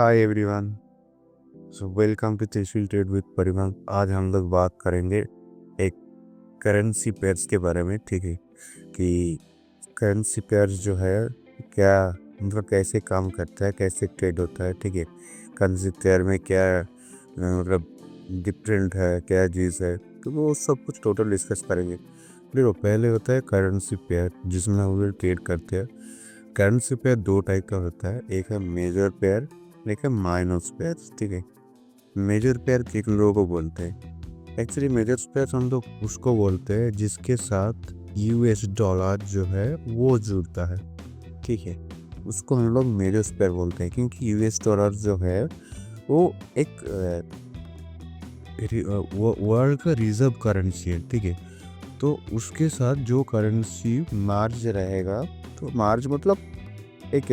Hi everyone. So welcome to Tejasvi trade with Parivahan. आज हम लोग बात करेंगे एक करेंसी पेयर्स के बारे में। ठीक है कि करेंसी पेयर्स जो है क्या मतलब कैसे काम करता है, कैसे ट्रेड होता है। ठीक है, करेंसी पेयर में क्या मतलब डिफरेंट है, क्या चीज़ है, तो वो सब कुछ टोटल डिस्कस करेंगे। देखो, पहले होता है करेंसी पेयर जिसमें हम लोग ट्रेड करते हैं। करेंसी पेयर दो टाइप का होता है, एक है मेजर पेयर, एक है माइनस पेयर। ठीक है, मेजर पेयर किन लोगों को बोलते हैं? एक्चुअली मेजर पेयर हम लोग उसको बोलते हैं जिसके साथ यूएस डॉलर जो है वो जुड़ता है। ठीक है, उसको हम लोग मेजर पेयर बोलते हैं क्योंकि यूएस डॉलर जो है वो एक वर्ल्ड का रिजर्व करेंसी है। ठीक है, तो उसके साथ जो करेंसी मार्ज रहेगा, तो मार्ज मतलब एक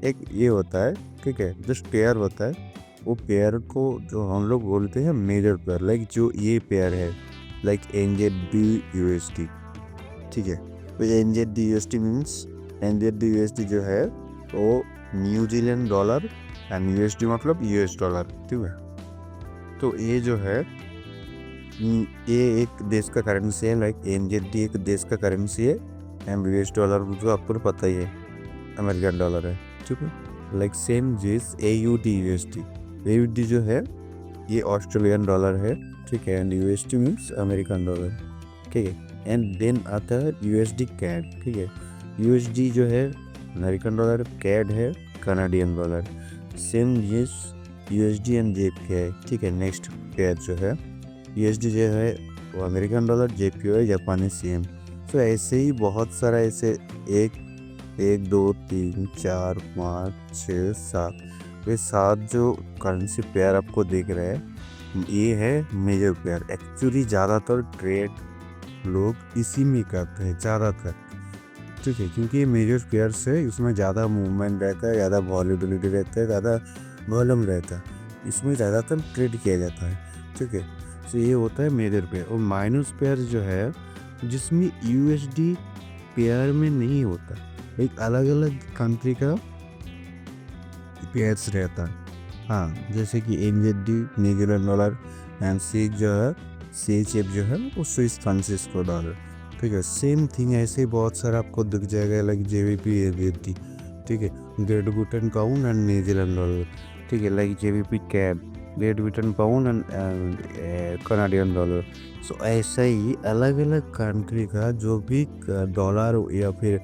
एक ये होता है। ठीक है, जस्ट पेयर होता है, वो पेयर को जो हम लोग बोलते हैं मेजर पेयर। लाइक जो ये पेयर है, लाइक NZD USD। ठीक है, तो NZD USD means NZD USD जो है वो न्यूजीलैंड डॉलर एंड USD मतलब US डॉलर। ठीक है, तो ये जो है ये एक देश का करेंसी है। लाइक NZD एक देश का करेंसी है एंड US डॉलर जो आपको पता ही है अमेरिकन डॉलर है। ठीक है, लाइक सेम जिस AUD जो है ये ऑस्ट्रेलियन डॉलर है। ठीक है, and USD means American dollar. ठीक है, एंड देन आता है USD कैड। ठीक है, USD जो है अमेरिकन डॉलर, कैड है कनाडियन डॉलर। सेम जिस USD एंड JPY है। ठीक है, नेक्स्ट पेयर जो है USD जो है वो अमेरिकन डॉलर, JPY जापानी CM। तो ऐसे ही बहुत सारा ऐसे एक 2 3 4 5 6 7 ये 7 जो करेंसी पेयर आपको दिख रहे हैं ये है मेजर पेयर। एक्चुअली ज़्यादातर ट्रेड लोग इसी में करते हैं ज़्यादातर। ठीक है, क्योंकि ये मेजर पेयर से उसमें ज़्यादा मूवमेंट रहता है, ज़्यादा वॉलेटिलिटी रहता है, ज़्यादा वॉल्यूम रहता है, इसमें ज़्यादातर ट्रेड किया जाता है। ठीक है, तो ये होता है मेजर पेयर। और माइनस पेयर जो है जिसमें USD पेयर में नहीं होता, एक अलग अलग कंट्री का पेयर्स रहता है। हाँ, जैसे कि NZD न्यूजीलैंड डॉलर एंड सीज जो है CHF जो है वो स्विस फ्रांसिस्को डॉलर। ठीक है, सेम थिंग ऐसे ही बहुत सारा आपको दिख जाएगा, लाइक JVP AVD। ठीक है, Great Britain pound and New Zealand dollar. ठीक है, like JVP CAD, Great Britain pound and Canadian dollar. So ऐसा ही अलग अलग कंट्री का जो भी डॉलर या फिर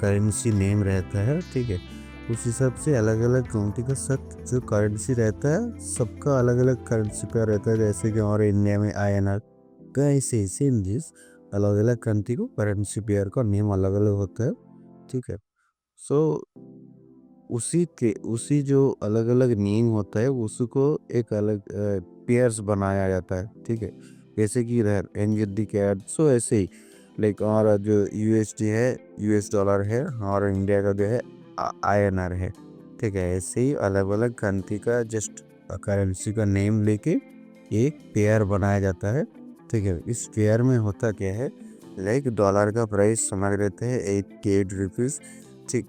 करेंसी नेम रहता है। ठीक है, उस हिसाब से अलग अलग कंट्री का सब जो करेंसी रहता है सबका अलग अलग करेंसी पेयर रहता है। जैसे कि हमारे इंडिया में INR का ऐसे सेम चीज अलग अलग कंट्री को करेंसी पेयर का नेम अलग अलग होता है। ठीक है, सो उसी जो अलग अलग नेम होता है उसको एक अलग पेयर्स बनाया जाता है। ठीक है, जैसे कि इधर NZD कैड, सो ऐसे ही लाइक हमारा जो USD है US डॉलर है, और इंडिया का जो है INR है। ठीक है, ऐसे ही अलग अलग कंट्री का जस्ट करेंसी का नेम लेके एक पेयर बनाया जाता है। ठीक है, इस पेयर में होता क्या है, लाइक डॉलर का प्राइस समझ लेते हैं 88 रुपीज़। ठीक,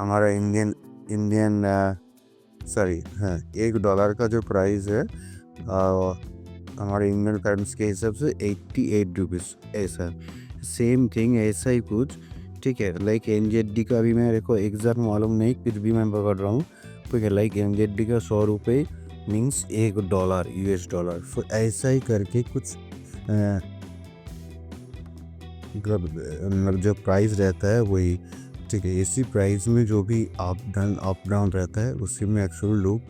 हमारा इंडियन सॉरी हाँ, $1 का जो प्राइस है हमारे इंडियन करेंसी के हिसाब से 88 रुपीज़ ऐसा। सेम थिंग ऐसा ही कुछ। ठीक है, लाइक NZD का भी मेरे को एग्जैक्ट मालूम नहीं, फिर भी मैं पकड़ रहा हूँ। ठीक है, लाइक NZD का 100 रुपये मीन्स $1 US डॉलर। तो ऐसा ही करके कुछ मतलब जो प्राइस रहता है वही। ठीक है, इसी प्राइस में जो भी अप डाउन रहता है उसी में एक्चुअली लोग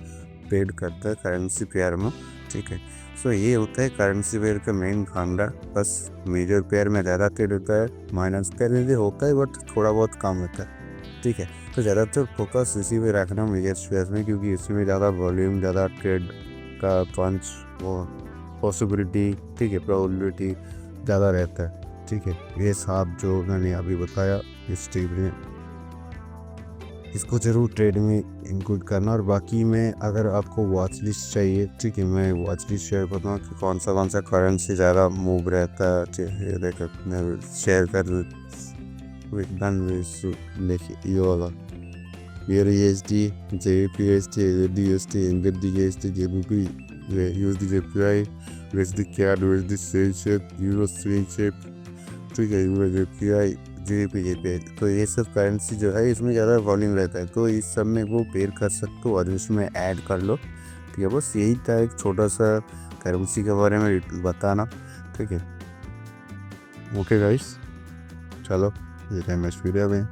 ट्रेड करता है करेंसी पेयर में। ठीक है, सो ये होता है करेंसी पेयर का मेन फंडा। बस मेजर पेयर में ज़्यादा ट्रेड होता है, माइनस पेयर में भी होता है बट थोड़ा बहुत कम होता है। ठीक है, तो ज़्यादातर फोकस इसी में रखना मेजर पेयर में, क्योंकि इसमें ज़्यादा वॉल्यूम, ज़्यादा ट्रेड का चांस, वो पॉसिबिलिटी, ठीक है, प्रोबेबिलिटी ज़्यादा रहता है। ठीक है, ये साथ जो मैंने अभी बताया इस ट्रेड में, इसको ज़रूर ट्रेड में इंक्लूड करना। और बाकी में अगर आपको वॉच लिस्ट चाहिए, ठीक है, मैं वॉच लिस्ट शेयर करता हूँ कि कौन सा करेंसी ज़्यादा मूव रहता है। ये देखो मैं शेयर कर लिखिए ये वाला। BRUSD, JPUSD, USD, USD, JBP, USD JPY, USD CAD, USD Seychelles, Euro Seychelles, ठीक है, Euro JPY, JPY। तो ये सब करेंसी जो है इसमें ज़्यादा वॉल्यूम रहता है, तो इस सब में वो पेयर कर सकते हो और इसमें ऐड कर लो। ठीक है, बस यही था एक छोटा सा करेंसी के बारे में बताना। ठीक है, ओके गाइस, चलो ये टाइम नेक्स्ट वीडियो में।